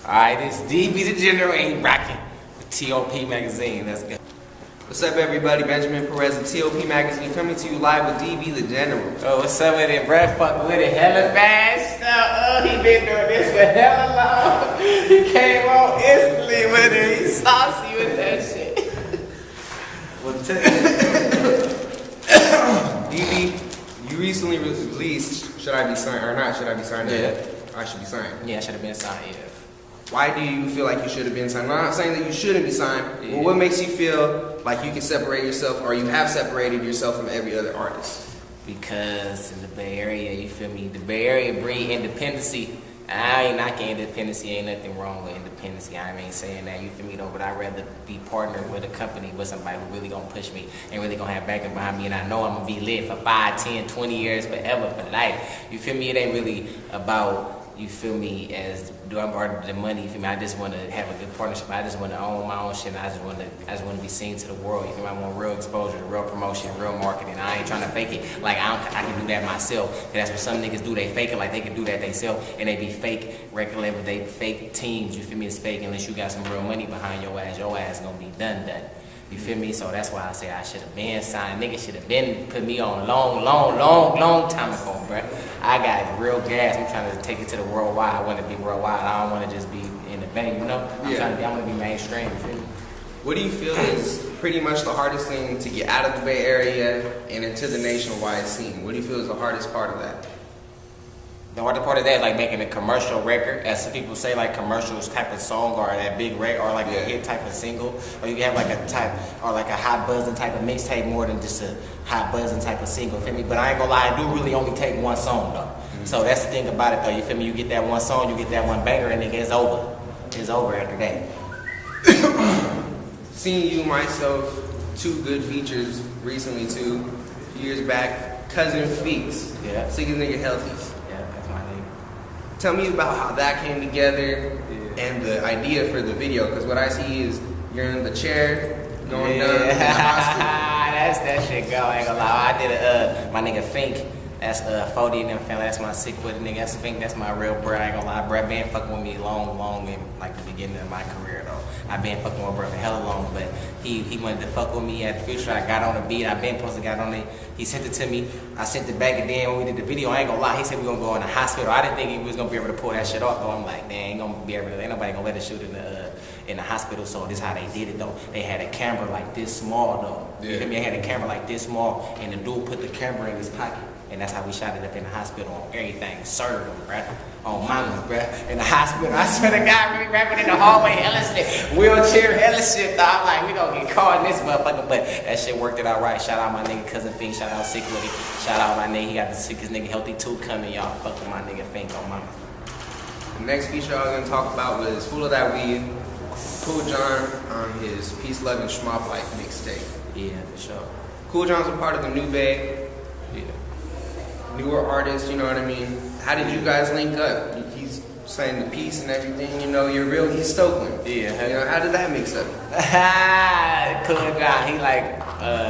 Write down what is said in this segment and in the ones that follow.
Alright, this DB the General ain't rocking with TOP Magazine. Let's go. What's up, everybody? Benjamin Perez of TOP Magazine coming to you live with DB the General. Oh, what's up with it, bruh? Fuck with it hella fast. Oh, he been doing this for hella long. He came on instantly with it. He saucy with that shit. Well, DB, you recently released Should I Be Signed or Not Should I Be Signed? Yeah. I Should Be Signed. Yeah, I should have been signed, yeah. Why do you feel like you should have been signed? I'm not saying that you shouldn't be signed, but what makes you feel like you can separate yourself or you have separated yourself from every other artist? Because in the Bay Area, you feel me? The Bay Area bring independency. I ain't knocking independency, ain't nothing wrong with independency. I ain't saying that, you feel me though, but I'd rather be partnered with a company with somebody who really gonna push me and really gonna have backing behind me, and I know I'm gonna be lit for 5, 10, 20 years, forever, for life. You feel me? It ain't really about, you feel me, as do I'm part of the money, you feel me? I just want to have a good partnership. I just want to own my own shit, and I just want to be seen to the world. You feel me? I want real exposure, real promotion, real marketing. I ain't trying to fake it like I can do that myself. Cause that's what some niggas do. They fake it like they can do that themselves, and they be fake record label. They fake teams. You feel me? It's fake unless you got some real money behind your ass. Your ass gonna be done. You feel me? So that's why I say I should have been signed. Niggas should have been put me on long time ago, bruh. I got real gas. I'm trying to take it to the worldwide. I want to be worldwide. I don't want to just be in the Bay, you know? I want to be mainstream, you feel me? What do you feel is pretty much the hardest thing to get out of the Bay Area and into the nationwide scene? What do you feel is the hardest part of that? The hardest part of that, like making a commercial record, as some people say, like commercials type of song, or that big record, or like a hit type of single, or you can have like a type, or like a hot buzzing type of mixtape more than just a hot buzzing type of single, feel me? But I ain't gonna lie, I do really only take one song though. So that's the thing about it though, you feel me? You get that one song, you get that one banger, and it's over. It's over after that. Seeing you, myself, 2 good features recently too. A few years back, Cousin Feeks. Yeah. Sick as Nigga Healthy. Tell me about how that came together and the idea for the video, because what I see is you're in the chair going down in the hospital. That's that shit go, I ain't gonna lie. I did my nigga Fink. That's 40 in them family. That's my sick with nigga. That's Fink. That's my real bro. I ain't gonna lie, bro. Been fucking with me long in like the beginning of my career though. I been fucking with bro for hella long, but he wanted to fuck with me at the future. I got on the beat. I been supposed to got on it. He sent it to me. I sent it back, and then when we did the video, I ain't gonna lie. He said we gonna go in the hospital. I didn't think he was gonna be able to pull that shit off though. I'm like, man, ain't gonna be able to. Ain't nobody gonna let us shoot in the hospital. So this how they did it though. They had a camera like this small though. Yeah. You feel me? They had a camera like this small, and the dude put the camera in his pocket. And that's how we shot it up in the hospital on everything. Served them, bruh. On mama, bruh. In the hospital. I swear to God, really rapping in the hallway, hella shit. Wheelchair, hella shit. Though. I'm like, we gonna get caught in this motherfucker. But that shit worked it out right. Shout out my nigga Cousin Fink. Shout out Sick With It. Shout out my nigga. He got the sickest nigga Healthy 2 coming, y'all. Fuck with my nigga Fink on mama. The next feature I was gonna talk about was Full of That Weed. Kool John on his Peace, Love, and Schmop Life mixtape. Yeah, for sure. Kool John's a part of the New Bay. Yeah. Newer artist, you know what I mean? How did you guys link up? He's saying the peace and everything, you know, you're real, he's Stokeland. Yeah. You know, how did that mix up? Kool John, he like,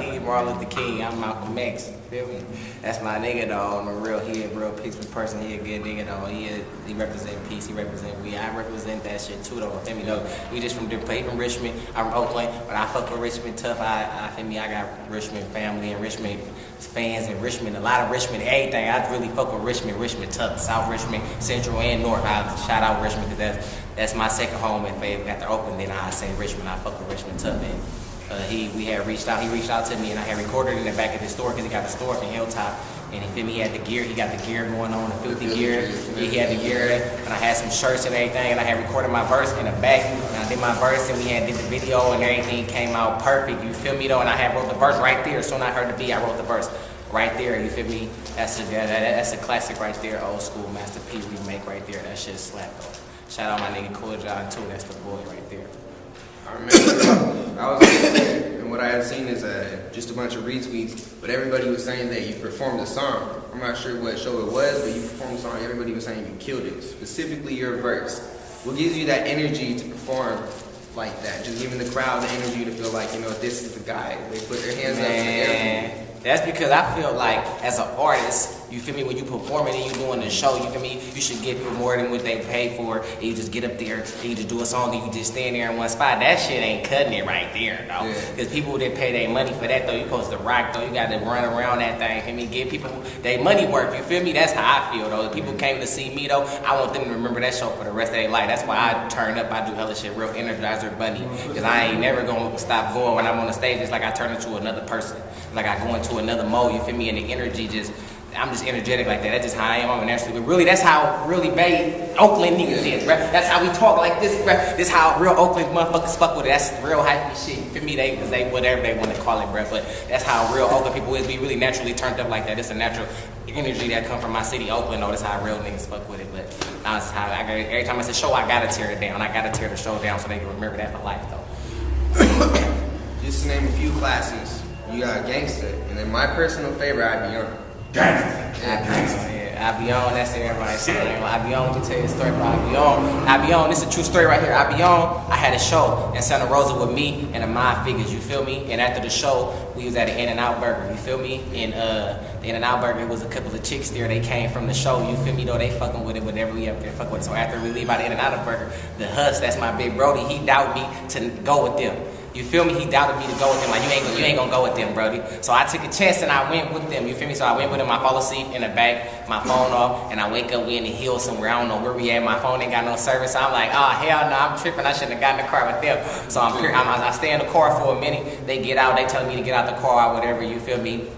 he Martin Luther King, I'm Malcolm X, you feel me? That's my nigga though, I'm a real, he a real peaceful person, he a good nigga though, he represent peace, he represent we, I represent that shit too though, feel me though, we just from different, he from Richmond, I'm from Oakland, but I fuck with Richmond tough, I feel me, I got Richmond family and Richmond fans in Richmond, a lot of Richmond, everything, I really fuck with Richmond tough, South Richmond, Central and North, I shout out Richmond because that's my second home, and after Oakland, then I say Richmond, I fuck with Richmond tough, and he reached out to me, and I had recorded in the back of his store because he got a store in Hilltop, and he had the gear, he got the gear going on, the filthy gear, he had the gear, and I had some shirts and everything, and I had recorded my verse in the back, and I did my verse, and we did the video, and everything came out perfect, you feel me though, and I had wrote the verse right there, as soon as I heard the beat, I wrote the verse right there, you feel me, that's a classic right there, old school Master P remake right there, that shit slap though. Shout out my nigga Kool John too, that's the boy right there. I remember I was there, and what I had seen is just a bunch of retweets, but everybody was saying that you performed the song. I'm not sure what show it was, but you performed the song, everybody was saying you killed it, specifically your verse. What gives you that energy to perform like that? Just giving the crowd the energy to feel like, you know, this is the guy. They put their hands up and everything. That's because I feel like, as an artist, You feel me? When you performing and you doing the show, you feel me? You should give people more than what they pay for. And you just get up there and you just do a song and you just stand there in one spot. That shit ain't cutting it right there, though. Because people that pay their money for that, though, you supposed to rock, though. You got to run around that thing. Feel me? Give people their money worth. You feel me? That's how I feel, though. If people came to see me, though, I want them to remember that show for the rest of their life. That's why I turn up. I do hella shit, real Energizer Bunny. Because I ain't never going to stop going when I'm on the stage. It's like I turn into another person. Like I go into another mode, you feel me? And the energy just, I'm just energetic like that. That's just how I am. I'm naturally. But really, that's how really made Oakland niggas is, bruh. That's how we talk like this, bruh. This how real Oakland motherfuckers fuck with it. That's real hypey shit. You feel me? They whatever they want to call it, bruh. But that's how real Oakland people is. We really naturally turned up like that. It's a natural energy that come from my city, Oakland. Though that's how real niggas fuck with it. But that's how every time it's a show, I gotta tear it down. I gotta tear the show down so they can remember that for life, though. Just to name a few classes, you got Gangsta, and then my personal favorite, I Be On. I Be On, that's everybody's saying. I Be On, let me tell you a story about I Be On. I Be On, this is a true story right here. I Be On, I had a show in Santa Rosa with me and the Mind Figures, you feel me? And after the show, we was at an In-N-Out Burger, you feel me? And the In-N-Out Burger, it was a couple of chicks there, they came from the show, you feel me? Though they fucking with it whenever we up there fucking with it. So after we leave out of In-N-Out Burger, the Huss, that's my big brody, he doubted me to go with them. You feel me? He doubted me to go with them. Like, you ain't gonna go with them, brody. So I took a chance and I went with them. You feel me? So I went with them. I fall asleep in the back, my phone off, and I wake up, we in the hills somewhere. I don't know where we at. My phone ain't got no service. So I'm like, oh, hell no, I'm tripping. I shouldn't have got in the car with them. So I stay in the car for a minute. They get out. They telling me to get out the car or whatever. You feel me?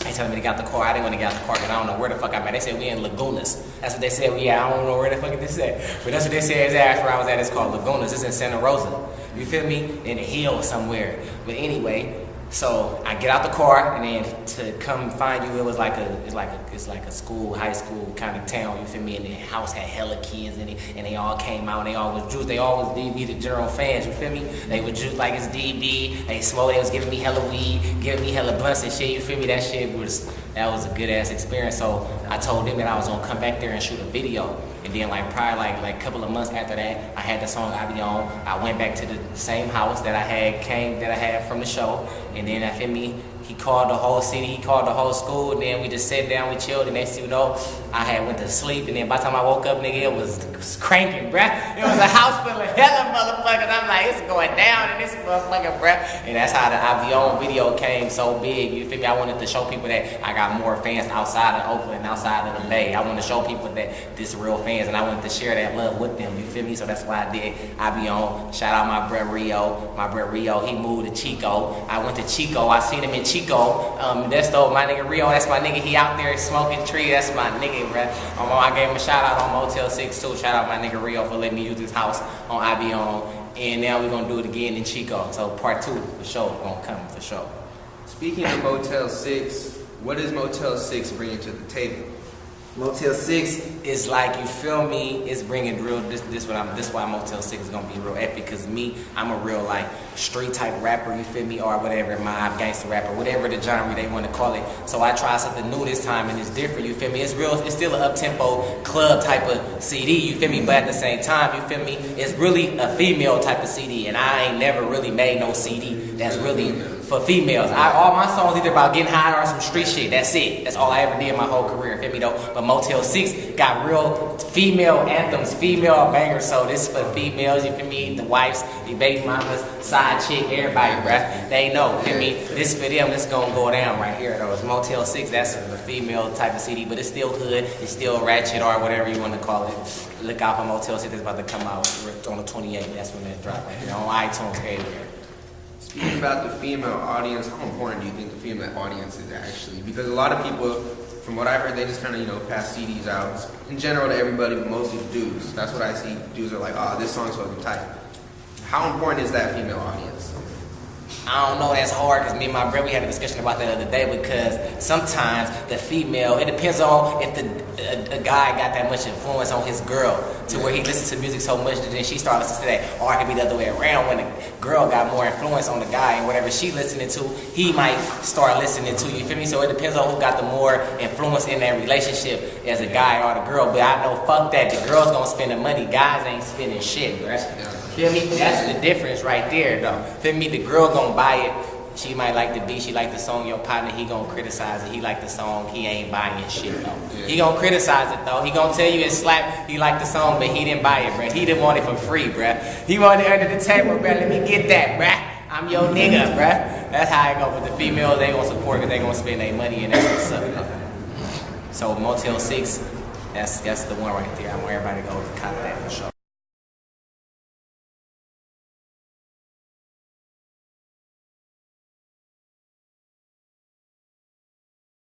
They telling me to get out the car. I didn't want to get out the car because I don't know where the fuck I'm at. They said we in Lagunas. That's what they said. Well, yeah, I don't know where the fuck this at. But that's what they said. That's where I was at. It's called Lagunas. It's in Santa Rosa. You feel me? In the hill somewhere. But anyway, so I get out the car and then to come find you, it's like a school, high school kind of town. You feel me? And the house had hella kids in it, and they all came out. And they all was juice. They all was DB, the general fans. You feel me? They was juice like it's DB. They smoked. They was giving me hella weed, giving me hella blunts and shit. You feel me? That was a good ass experience. So I told them that I was gonna come back there and shoot a video. And then probably like a couple of months after that, I had the song I Be On. I went back to the same house that I had from the show. And then, feel me, he called the whole city, he called the whole school, and then we just sat down, we chilled, and next thing you know, I had went to sleep, and then by the time I woke up, nigga, it was cranking, bruh. It was a house full of hella motherfuckers. I'm like, it's going down in this motherfucker, bruh. And that's how the I Be On video came so big, you feel me? I wanted to show people that I got more fans outside of Oakland, outside of the Bay. I wanted to show people that this real fans, and I wanted to share that love with them, you feel me? So that's why I did I Be On. Shout out my bruh Rio, he moved to Chico. I went to Chico, I seen him in Chico. That's my nigga Rio, that's my nigga, he out there smoking tree, that's my nigga, bruh. I gave him a shout out on Motel 6 too. Shout out my nigga Rio for letting me use his house on I Be On. And now we're gonna do it again in Chico. So part 2 for sure, gonna come for sure. Speaking of Motel 6, what does Motel 6 bring to the table? Motel 6 is like, you feel me, it's bringing real, this why Motel 6 is gonna be real epic, because I'm a real like street type rapper, you feel me, or whatever, mob, gangster rapper, whatever the genre they want to call it. So I try something new this time and it's different, you feel me, it's still an up-tempo club type of CD, you feel me, but at the same time, you feel me, it's really a female type of CD, and I ain't never really made no CD that's really for females. All my songs either about getting high or some street shit. That's it. That's all I ever did my whole career. Feel me though? But Motel 6 got real female anthems, female bangers. So this is for females. You feel me? The wives, the baby mamas, side chick, everybody, bruh. They know. Feel me? This for them. This gonna go down right here though. It's Motel 6. That's a female type of CD, but it's still hood. It's still ratchet or whatever you want to call it. Look out for Motel 6. It's about to come out on the 28th. That's when it drop right here on iTunes everywhere. Speaking about the female audience, how important do you think the female audience is actually? Because a lot of people, from what I've heard, they just kind of, pass CDs out. In general to everybody, but mostly dudes. That's what I see. Dudes are like, oh, this song's fucking tight. How important is that female audience? I don't know, that's hard, because me and my brother, we had a discussion about that the other day, because sometimes the female, it depends on if a guy got that much influence on his girl to where he listens to music so much that then she starts listening to that. Or it could be the other way around, when the girl got more influence on the guy and whatever she listening to, he might start listening to, you feel me? So it depends on who got the more influence in that relationship, as a guy or the girl. But I know, fuck that, the girl's gonna spend the money, guys ain't spending shit, right? Feel me? That's the difference right there, though. Feel me? The girl gonna buy it She might like the beat, she like the song, your partner, he gonna criticize it. He like the song, he ain't buying shit though. Yeah. He gonna criticize it though. He gonna tell you it's slap, he like the song, but he didn't buy it, bruh. He didn't want it for free, bruh. He wanted it under the table, bruh. Let me get that, bruh. I'm your nigga, bruh. That's how it go with the females. They gonna support because they gonna spend their money and that's what's up. So Motel 6, that's the one right there. I want everybody to go cop that for sure.